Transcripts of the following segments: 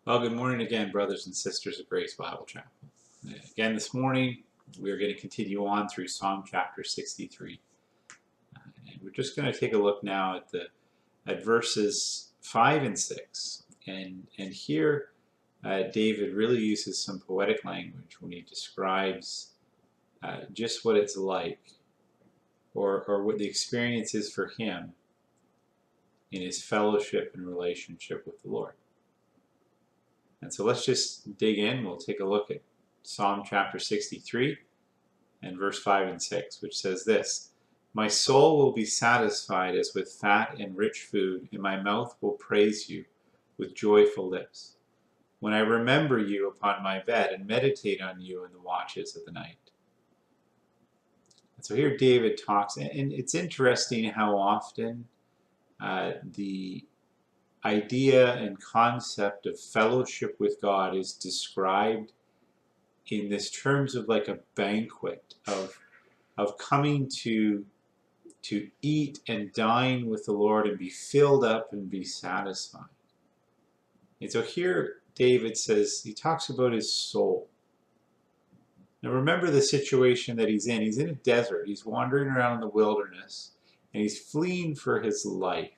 Well, good morning again, brothers and sisters of Grace Bible Chapel. Again, this morning, we are going to continue on through Psalm chapter 63. And we're just going to take a look now at verses 5 and 6. And here, David really uses some poetic language when he describes just what it's like, or what the experience is for him in his fellowship and relationship with the Lord. And so let's just dig in. We'll take a look at Psalm chapter 63 and verse 5 and 6, which says this: My soul will be satisfied as with fat and rich food, and my mouth will praise you with joyful lips, when I remember you upon my bed and meditate on you in the watches of the night. And so here David talks, and it's interesting how often the idea and concept of fellowship with God is described in this terms of like a banquet of coming to eat and dine with the Lord and be filled up and be satisfied. And so here David says, he talks about his soul. Now remember the situation that he's in. He's in a desert. He's wandering around in the wilderness, and he's fleeing for his life,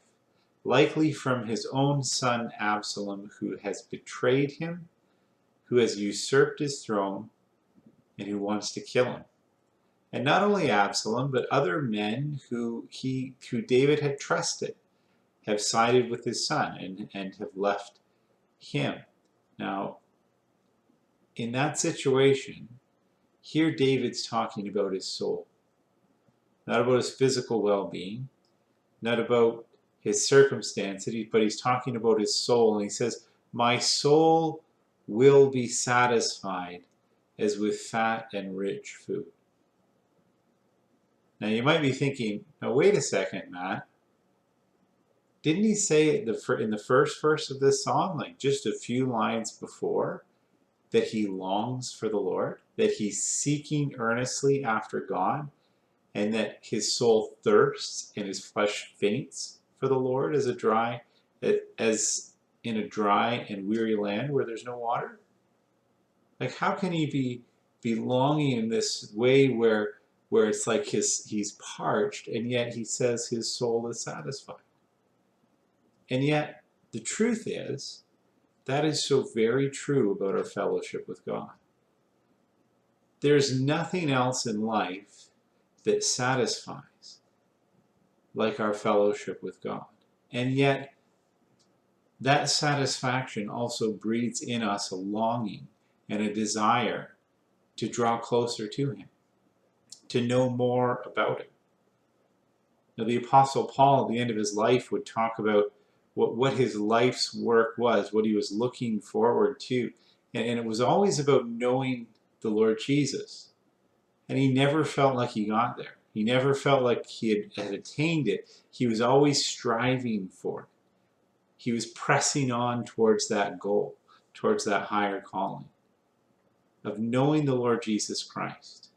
likely from his own son Absalom, who has betrayed him, who has usurped his throne, and who wants to kill him. And not only Absalom, but other men who David had trusted have sided with his son and have left him. Now, in that situation, here David's talking about his soul. Not about his physical well-being, not about his circumstances, but he's talking about his soul. And he says, my soul will be satisfied as with fat and rich food. Now you might be thinking, now wait a second, Matt. Didn't he say in the first verse of this psalm, like just a few lines before, that he longs for the Lord, that he's seeking earnestly after God, and that his soul thirsts and his flesh faints for the Lord as in a dry and weary land where there's no water? Like, how can he be longing in this way where it's like he's parched, and yet he says his soul is satisfied? And yet the truth is, that is so very true about our fellowship with God. There's nothing else in life that satisfies like our fellowship with God. And yet that satisfaction also breeds in us a longing and a desire to draw closer to him, to know more about him. Now, the Apostle Paul at the end of his life would talk about what his life's work was, what he was looking forward to. And it was always about knowing the Lord Jesus. And he never felt like he got there. He never felt like he had attained it. He was always striving for it. He was pressing on towards that goal, towards that higher calling of knowing the Lord Jesus Christ.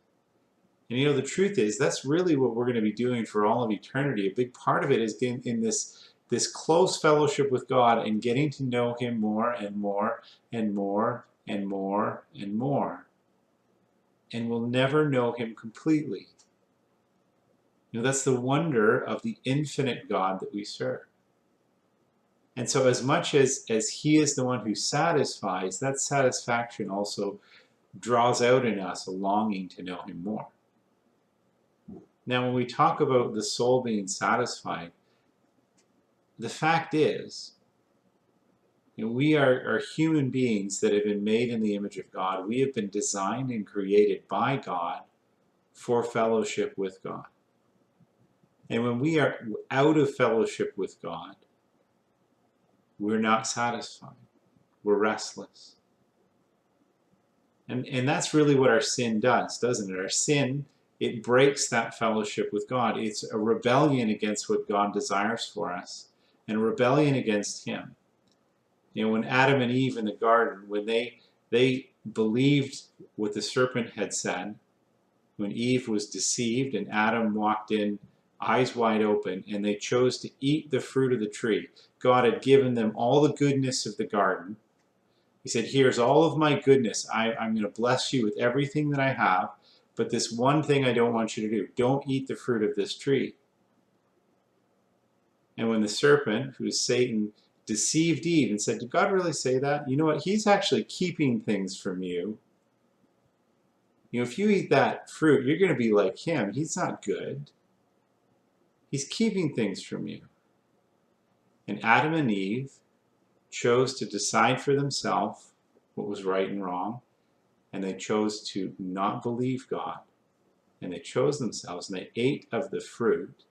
And the truth is, that's really what we're going to be doing for all of eternity. A big part of it is in this close fellowship with God and getting to know him more and more and more and more and more. And we'll never know him completely. That's the wonder of the infinite God that we serve. And so as much as he is the one who satisfies, that satisfaction also draws out in us a longing to know him more. Now, when we talk about the soul being satisfied, the fact is, we are human beings that have been made in the image of God. We have been designed and created by God for fellowship with God. And when we are out of fellowship with God, we're not satisfied. We're restless. And that's really what our sin does, doesn't it? Our sin, it breaks that fellowship with God. It's a rebellion against what God desires for us, and a rebellion against him. When Adam and Eve in the garden, when they believed what the serpent had said, when Eve was deceived and Adam walked in eyes wide open, and they chose to eat the fruit of the tree. God had given them all the goodness of the garden, He said, here's all of my goodness. I'm going to bless you with everything that I have, but this one thing I don't want you to do. Don't eat the fruit of this tree. And when the serpent, who is Satan, deceived Eve and said, did God really say that? You know what? He's actually keeping things from you. You know, if you eat that fruit, you're going to be like him. He's not good. He's keeping things from you. And Adam and Eve chose to decide for themselves what was right and wrong, and they chose to not believe God, and they chose themselves, and they ate of the fruit,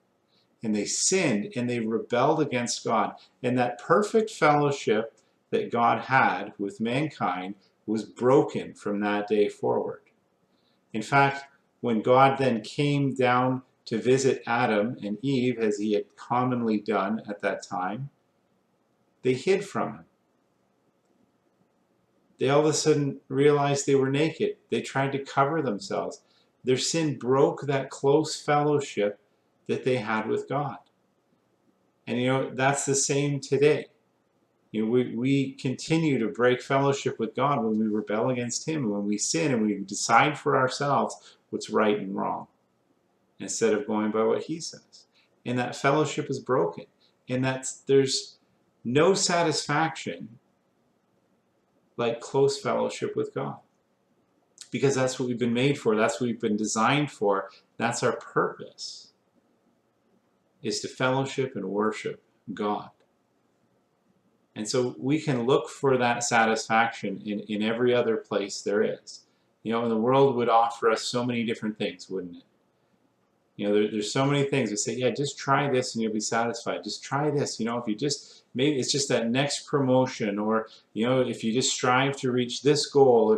and they sinned, and they rebelled against God. And that perfect fellowship that God had with mankind was broken from that day forward. In fact, when God then came down to visit Adam and Eve, as he had commonly done at that time, they hid from him. They all of a sudden realized they were naked. They tried to cover themselves. Their sin broke that close fellowship that they had with God. And you know, that's the same today. You know, we continue to break fellowship with God when we rebel against him, and when we sin and we decide for ourselves what's right and wrong, instead of going by what he says. And that fellowship is broken. And there's no satisfaction like close fellowship with God. Because that's what we've been made for. That's what we've been designed for. That's our purpose, is to fellowship and worship God. And so we can look for that satisfaction in every other place there is. You know, and the world would offer us so many different things, wouldn't it? You know, there's so many things. We say, yeah, just try this and you'll be satisfied. Just try this. You know, if you just, maybe it's just that next promotion, or, you know, if you just strive to reach this goal,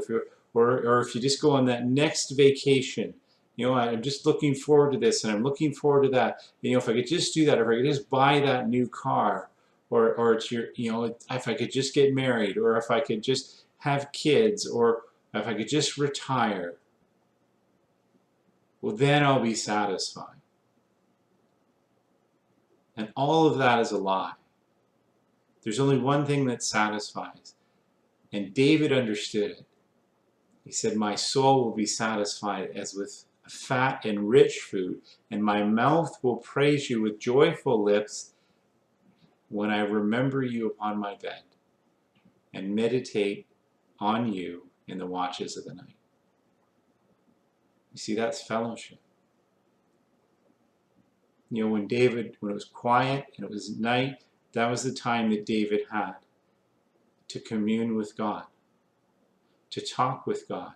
or if you just go on that next vacation, you know, I'm just looking forward to this and I'm looking forward to that. You know, if I could just do that, or if I could just buy that new car, or it's your, you know, if I could just get married, or if I could just have kids, or if I could just retire, well, then I'll be satisfied. And all of that is a lie. There's only one thing that satisfies. And David understood it. He said, my soul will be satisfied as with fat and rich food, and my mouth will praise you with joyful lips when I remember you upon my bed and meditate on you in the watches of the night. You see, that's fellowship. You know, when it was quiet and it was night, that was the time that David had to commune with God, to talk with God,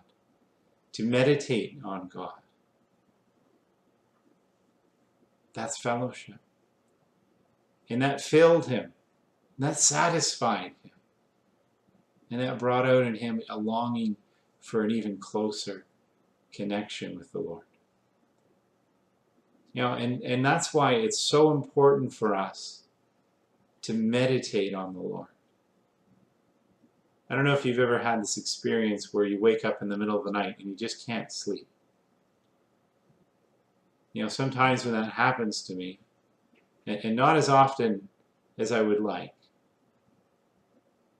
to meditate on God. That's fellowship. And that filled him. And that satisfied him. And that brought out in him a longing for an even closer connection with the Lord. You know, and that's why it's so important for us to meditate on the Lord. I don't know if you've ever had this experience where you wake up in the middle of the night and you just can't sleep. You know, sometimes when that happens to me, and not as often as I would like,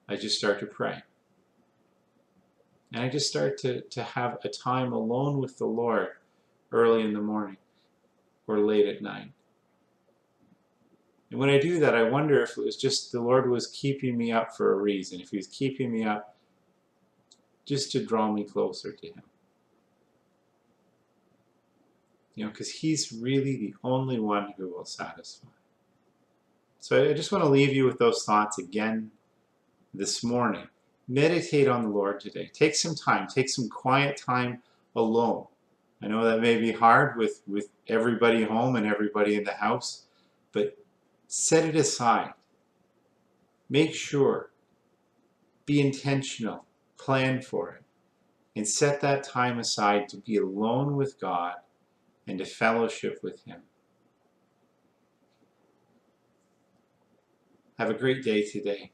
I just start to pray. And I just start to have a time alone with the Lord early in the morning or late at night. And when I do that, I wonder if it was just the Lord was keeping me up for a reason, if he was keeping me up just to draw me closer to him. You know, because he's really the only one who will satisfy. So I just want to leave you with those thoughts again this morning. Meditate on the Lord today. Take some time. Take some quiet time alone. I know that may be hard with everybody home and everybody in the house, but set it aside. Make sure. Be intentional. Plan for it. And set that time aside to be alone with God and to fellowship with him. Have a great day today.